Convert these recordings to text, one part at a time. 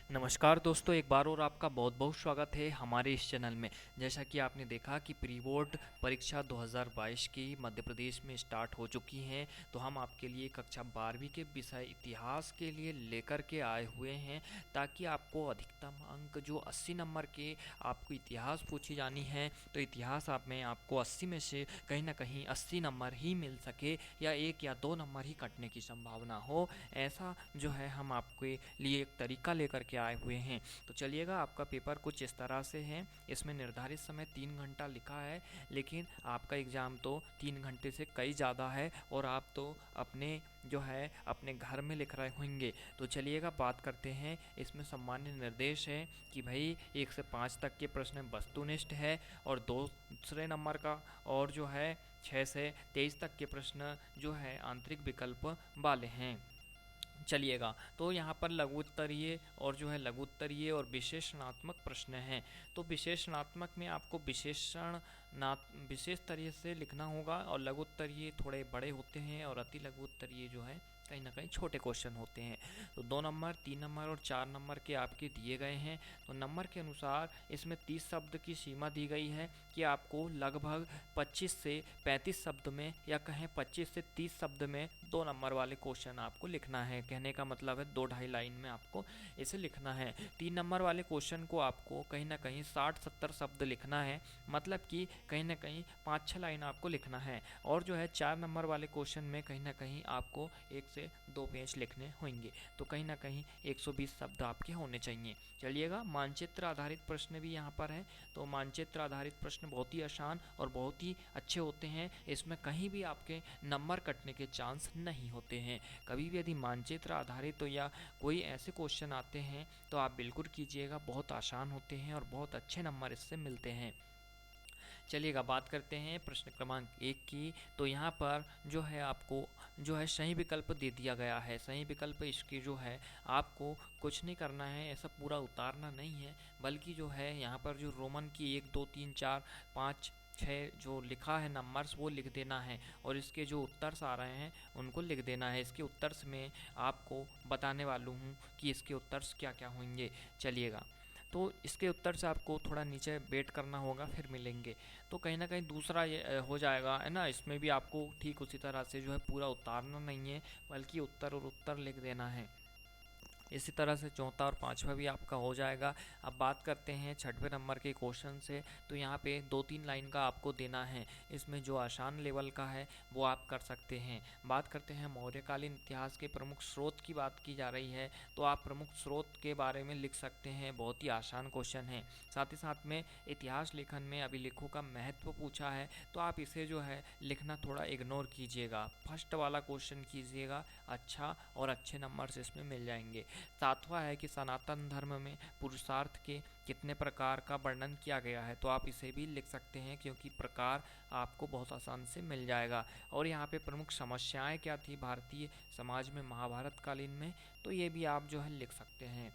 नमस्कार दोस्तों, एक बार और आपका बहुत बहुत स्वागत है हमारे इस चैनल में। जैसा कि आपने देखा कि प्री बोर्ड परीक्षा 2022 की मध्य प्रदेश में स्टार्ट हो चुकी हैं, तो हम आपके लिए कक्षा 12वीं के विषय इतिहास के लिए लेकर के आए हुए हैं, ताकि आपको अधिकतम अंक जो 80 नंबर के आपको इतिहास पूछी जानी है, तो इतिहास आप में आपको 80 में से कहीं ना कहीं 80 नंबर ही मिल सके या 1 या 2 नंबर ही कटने की संभावना हो। ऐसा जो है हम आपके लिए एक तरीका लेकर के आए हुए हैं। तो चलिएगा, आपका पेपर कुछ इस तरह से है। इसमें निर्धारित समय 3 घंटा लिखा है, लेकिन आपका एग्ज़ाम तो 3 घंटे से कई ज़्यादा है और आप तो अपने जो है अपने घर में लिख रहे होंगे। तो चलिएगा, बात करते हैं। इसमें सामान्य निर्देश है कि भाई 1 से 5 तक के प्रश्न वस्तुनिष्ठ है और दूसरे नंबर का, और जो है 6 से 23 तक के प्रश्न जो है आंतरिक विकल्प वाले हैं। चलिएगा, तो यहाँ पर लघु उत्तरीय और जो है लघु उत्तरीय और विशेषणात्मक प्रश्न हैं। तो विशेषणात्मक में आपको विशेष तरीके से लिखना होगा, और लघु उत्तरीय थोड़े बड़े होते हैं और अति लघु उत्तरीय जो है कहीं ना कहीं छोटे क्वेश्चन होते हैं। तो 2 नंबर, 3 नंबर और 4 नंबर के आपके दिए गए हैं। तो नंबर के अनुसार इसमें 30 शब्द की सीमा दी गई है कि आपको लगभग 25 से 35 शब्द में, या कहें 25 से 30 शब्द में 2 नंबर वाले क्वेश्चन आपको लिखना है। कहने का मतलब है 2 ढाई लाइन में आपको इसे लिखना है। 3 नंबर वाले क्वेश्चन को आपको कहीं ना कहीं 60-70 शब्द लिखना है, मतलब कि कहीं ना कहीं 5-6 लाइन आपको लिखना है। और जो है 4 नंबर वाले क्वेश्चन में कहीं ना कहीं आपको 1 से 2 पेज लिखने होंगे। तो कहीं ना कहीं 120 शब्द आपके होने चाहिए। चलिएगा, मानचित्र आधारित प्रश्न भी यहाँ पर है। तो मानचित्र आधारित प्रश्न बहुत ही आसान और बहुत ही अच्छे होते हैं। इसमें कहीं भी आपके नंबर कटने के चांस नहीं होते हैं। कभी भी यदि मानचित्र आधारित तो या कोई ऐसे क्वेश्चन आते हैं, तो आप बिल्कुल कीजिएगा। बहुत आसान होते हैं और बहुत अच्छे नंबर इससे मिलते हैं। चलिएगा, बात करते हैं प्रश्न क्रमांक 1 की। तो यहाँ पर जो है आपको जो है सही विकल्प दे दिया गया है। सही विकल्प इसकी जो है आपको कुछ नहीं करना है, ऐसा पूरा उतारना नहीं है, बल्कि जो है यहाँ पर जो रोमन की 1 2 3 4 5 6 जो लिखा है नंबर्स, वो लिख देना है, और इसके जो उत्तर्स आ रहे हैं उनको लिख देना है। इसके उत्तर्स में आपको बताने वाला हूँ कि इसके उत्तर्स क्या क्या होंगे। चलिएगा, तो इसके उत्तर से आपको थोड़ा नीचे वेट करना होगा, फिर मिलेंगे। तो कहीं ना कहीं दूसरा ये हो जाएगा, है ना। इसमें भी आपको ठीक उसी तरह से जो है पूरा उतारना नहीं है, बल्कि उत्तर और उत्तर लिख देना है। इसी तरह से चौथा और पांचवा भी आपका हो जाएगा। अब बात करते हैं 6वें नंबर के क्वेश्चन से। तो यहाँ पे 2-3 लाइन का आपको देना है। इसमें जो आसान लेवल का है वो आप कर सकते हैं। बात करते हैं मौर्यकालीन इतिहास के प्रमुख स्रोत की बात की जा रही है, तो आप प्रमुख स्रोत के बारे में लिख सकते हैं। बहुत ही आसान क्वेश्चन है। साथ ही साथ में इतिहास लेखन में अभिलेखों का महत्व पूछा है, तो आप इसे जो है लिखना थोड़ा इग्नोर कीजिएगा। फर्स्ट वाला क्वेश्चन कीजिएगा, अच्छा, और अच्छे नंबर इसमें मिल जाएंगे। 7वां है कि सनातन धर्म में पुरुषार्थ के कितने प्रकार का वर्णन किया गया है, तो आप इसे भी लिख सकते हैं, क्योंकि प्रकार आपको बहुत आसान से मिल जाएगा। और यहाँ पे प्रमुख समस्याएं क्या थी भारतीय समाज में महाभारत कालीन में, तो ये भी आप जो है लिख सकते हैं।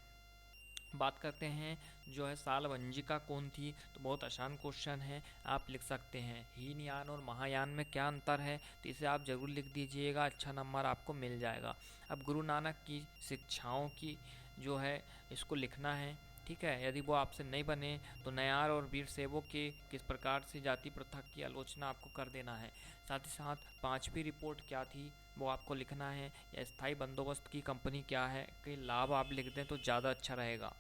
बात करते हैं जो है सालवंजिका कौन थी, तो बहुत आसान क्वेश्चन है, आप लिख सकते हैं। हीनयान और महायान में क्या अंतर है, तो इसे आप जरूर लिख दीजिएगा, अच्छा नंबर आपको मिल जाएगा। अब गुरु नानक की शिक्षाओं की जो है इसको लिखना है, ठीक है। यदि वो आपसे नहीं बने तो नयार और वीर सेवक के किस प्रकार से जाति प्रथा की आलोचना आपको कर देना है। साथ ही साथ 5वीं रिपोर्ट क्या थी वो आपको लिखना है, या स्थायी बंदोबस्त की कंपनी क्या है के लाभ आप लिख दें तो ज़्यादा अच्छा रहेगा।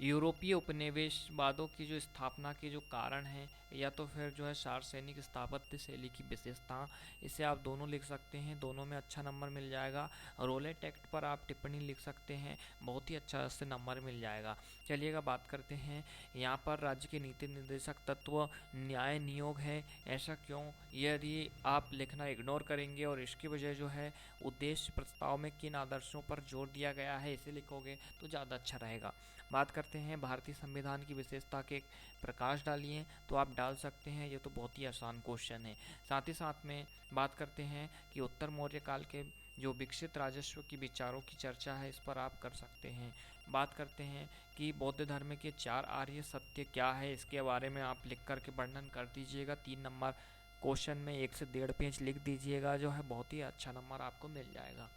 यूरोपीय उपनिवेशवादों की जो स्थापना के जो कारण हैं, या तो फिर जो है सार्वजनिक स्थापत्य शैली की विशेषता, इसे आप दोनों लिख सकते हैं। दोनों में अच्छा नंबर मिल जाएगा। रोलेट एक्ट पर आप टिप्पणी लिख सकते हैं, बहुत ही अच्छा इससे नंबर मिल जाएगा। चलिएगा, बात करते हैं। यहाँ पर राज्य के नीति निर्देशक तत्व न्याय नियोग है, ऐसा क्यों, यदि आप लिखना इग्नोर करेंगे और इसकी वजह जो है उद्देश्य प्रस्ताव में किन आदर्शों पर जोर दिया गया है इसे लिखोगे तो ज़्यादा अच्छा रहेगा। बात करते हैं भारतीय संविधान की विशेषता के प्रकाश डालिए, तो आप डाल सकते हैं, ये तो बहुत ही आसान क्वेश्चन है। साथ ही साथ में बात करते हैं कि उत्तर मौर्य काल के जो विकसित राजस्व की विचारों की चर्चा है, इस पर आप कर सकते हैं। बात करते हैं कि बौद्ध धर्म के 4 आर्य सत्य क्या है, इसके बारे में आप लिख करके वर्णन कर दीजिएगा। 3 नंबर क्वेश्चन में 1 से 1.5 पेज लिख दीजिएगा, जो है बहुत ही अच्छा नंबर आपको मिल जाएगा।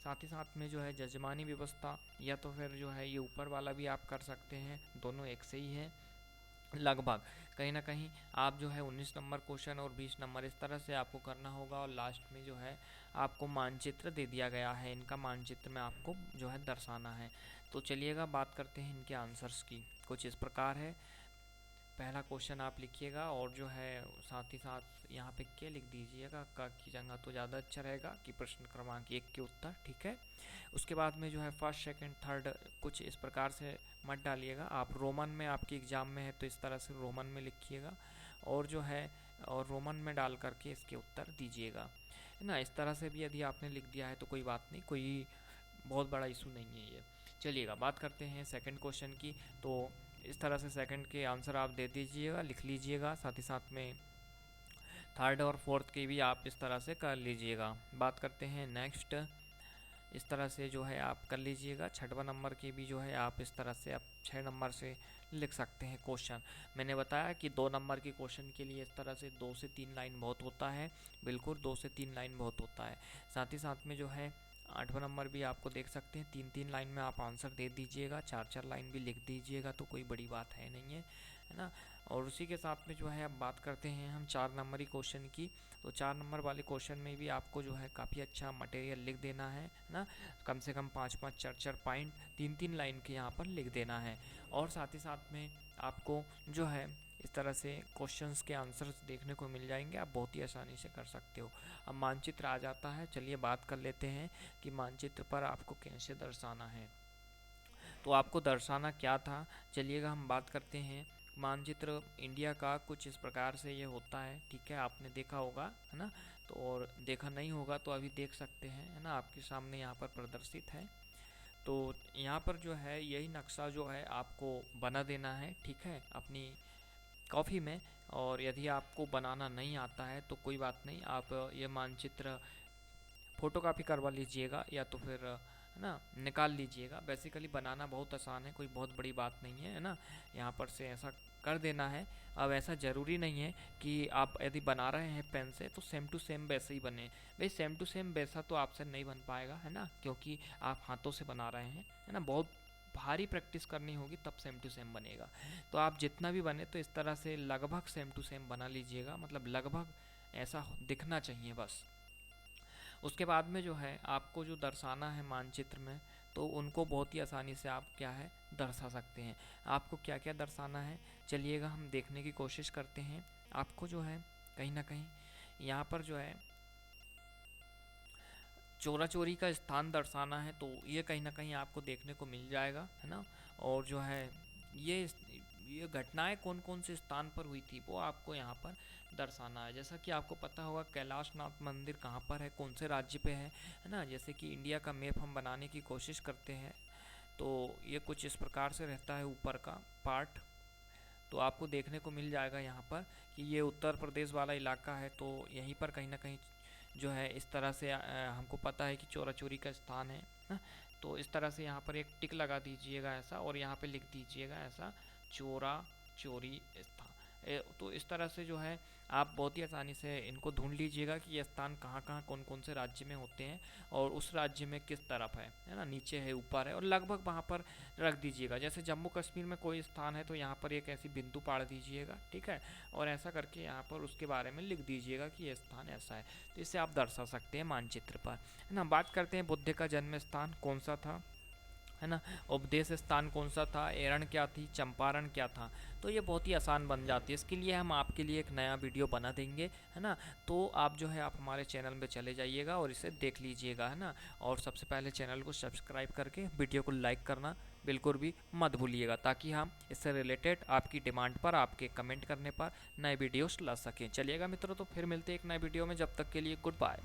साथ ही साथ में जो है जजमानी व्यवस्था, या तो फिर जो है ये ऊपर वाला भी आप कर सकते हैं, दोनों एक से ही है लगभग। कहीं ना कहीं आप जो है 19 नंबर क्वेश्चन और 20 नंबर इस तरह से आपको करना होगा, और लास्ट में जो है आपको मानचित्र दे दिया गया है, इनका मानचित्र में आपको जो है दर्शाना है। तो चलिएगा बात करते हैं इनके आंसर्स की। कुछ इस प्रकार है, पहला क्वेश्चन आप लिखिएगा और जो है साथ ही साथ यहाँ पे क्या लिख दीजिएगा, का की जगह तो ज़्यादा अच्छा रहेगा कि प्रश्न क्रमांक 1 के उत्तर, ठीक है। उसके बाद में जो है फर्स्ट सेकंड थर्ड कुछ इस प्रकार से मत डालिएगा, आप रोमन में आपके एग्ज़ाम में है तो इस तरह से रोमन में लिखिएगा, और जो है और रोमन में डाल करके इसके उत्तर दीजिएगा, है ना। इस तरह से भी यदि आपने लिख दिया है तो कोई बात नहीं, कोई बहुत बड़ा इशू नहीं है ये। चलिएगा बात करते हैं सेकंड क्वेश्चन की। तो इस तरह से सेकंड के आंसर आप दे दीजिएगा, लिख लीजिएगा, साथ ही साथ में थर्ड और फोर्थ के भी आप इस तरह से कर लीजिएगा। बात करते हैं नेक्स्ट, इस तरह से जो है आप कर लीजिएगा। छठवां नंबर के भी जो है आप इस तरह से आप 6 नंबर से लिख सकते हैं क्वेश्चन। मैंने बताया कि 2 नंबर के क्वेश्चन के लिए इस तरह से 2 से 3 लाइन बहुत होता है, बिल्कुल 2 से 3 लाइन बहुत होता है। साथ ही साथ में जो है 8वां नंबर भी आपको देख सकते हैं, 3-3 लाइन में आप आंसर दे दीजिएगा, 4-4 लाइन भी लिख दीजिएगा, तो कोई बड़ी बात है नहीं है ना। और उसी के साथ में जो है अब बात करते हैं हम 4 नंबरी क्वेश्चन की। तो 4 नंबर वाले क्वेश्चन में भी आपको जो है काफ़ी अच्छा मटेरियल लिख देना है ना, कम से कम 5-5 4-4 पॉइंट 3-3 लाइन के यहाँ पर लिख देना है। और साथ ही साथ में आपको जो है इस तरह से क्वेश्चंस के आंसर्स देखने को मिल जाएंगे, आप बहुत ही आसानी से कर सकते हो। अब मानचित्र आ जाता है, चलिए बात कर लेते हैं कि मानचित्र पर आपको कैसे दर्शाना है। तो आपको दर्शाना क्या था, चलिएगा हम बात करते हैं। मानचित्र इंडिया का कुछ इस प्रकार से ये होता है, ठीक है, आपने देखा होगा, है ना। तो और देखा नहीं होगा तो अभी देख सकते हैं, है ना, आपके सामने यहाँ पर प्रदर्शित है। तो यहाँ पर जो है यही नक्शा जो है आपको बना देना है, ठीक है, अपनी कॉफ़ी में। और यदि आपको बनाना नहीं आता है तो कोई बात नहीं, आप ये मानचित्र फ़ोटोकॉपी करवा लीजिएगा, या तो फिर है ना निकाल लीजिएगा। बेसिकली बनाना बहुत आसान है, कोई बहुत बड़ी बात नहीं है ना। यहाँ पर से ऐसा कर देना है। अब ऐसा ज़रूरी नहीं है कि आप यदि बना रहे हैं पेन से तो सेम टू सेम वैसे ही बने। भाई सेम टू सेम वैसा तो आपसे नहीं बन पाएगा, है ना, क्योंकि आप हाथों से बना रहे हैं, है ना। बहुत भारी प्रैक्टिस करनी होगी तब सेम टू सेम बनेगा। तो आप जितना भी बने तो इस तरह से लगभग सेम टू सेम बना लीजिएगा, मतलब लगभग ऐसा दिखना चाहिए बस। उसके बाद में जो है आपको जो दर्शाना है मानचित्र में, तो उनको बहुत ही आसानी से आप क्या है दर्शा सकते हैं। आपको क्या क्या दर्शाना है, चलिएगा हम देखने की कोशिश करते हैं। आपको जो है कहीं ना कहीं यहाँ पर जो है चोरा चोरी का स्थान दर्शाना है, तो ये कहीं ना कहीं आपको देखने को मिल जाएगा, है ना। और जो है ये घटनाएं कौन कौन से स्थान पर हुई थी वो आपको यहाँ पर दर्शाना है। जैसा कि आपको पता होगा कैलाशनाथ मंदिर कहाँ पर है, कौन से राज्य पे है ना। जैसे कि इंडिया का मैप हम बनाने की कोशिश करते हैं तो ये कुछ इस प्रकार से रहता है ऊपर का पार्ट। तो आपको देखने को मिल जाएगा यहाँ पर कि ये उत्तर प्रदेश वाला इलाका है, तो यहीं पर कहीं ना कहीं जो है इस तरह से हमको पता है कि चोरा चोरी का स्थान है ना। तो इस तरह से यहाँ पर एक टिक लगा दीजिएगा ऐसा, और यहाँ पे लिख दीजिएगा ऐसा चोरा चोरी स्थान। तो इस तरह से जो है आप बहुत ही आसानी से इनको ढूंढ लीजिएगा कि ये स्थान कहाँ कहाँ कौन कौन से राज्य में होते हैं और उस राज्य में किस तरफ है ना, नीचे है ऊपर है, और लगभग वहाँ पर रख दीजिएगा। जैसे जम्मू कश्मीर में कोई स्थान है तो यहाँ पर एक ऐसी बिंदु पाड़ दीजिएगा, ठीक है, और ऐसा करके यहाँ पर उसके बारे में लिख दीजिएगा कि ये स्थान ऐसा है। तो इसे आप दर्शा सकते हैं मानचित्र पर, है ना। बात करते हैं बुद्ध का जन्म स्थान कौन सा था, है ना। उपदेश स्थान कौन सा था, एरण क्या थी, चंपारण क्या था। तो ये बहुत ही आसान बन जाती है। इसके लिए हम आपके लिए एक नया वीडियो बना देंगे, है ना। तो आप जो है आप हमारे चैनल में चले जाइएगा और इसे देख लीजिएगा, है ना। और सबसे पहले चैनल को सब्सक्राइब करके वीडियो को लाइक करना बिल्कुल भी मत भूलिएगा, ताकि हम इससे रिलेटेड आपकी डिमांड पर, आपके कमेंट करने पर नए वीडियोस ला सकें। चलिएगा मित्रों, तो फिर मिलते हैं एक नए वीडियो में, जब तक के लिए गुड बाय।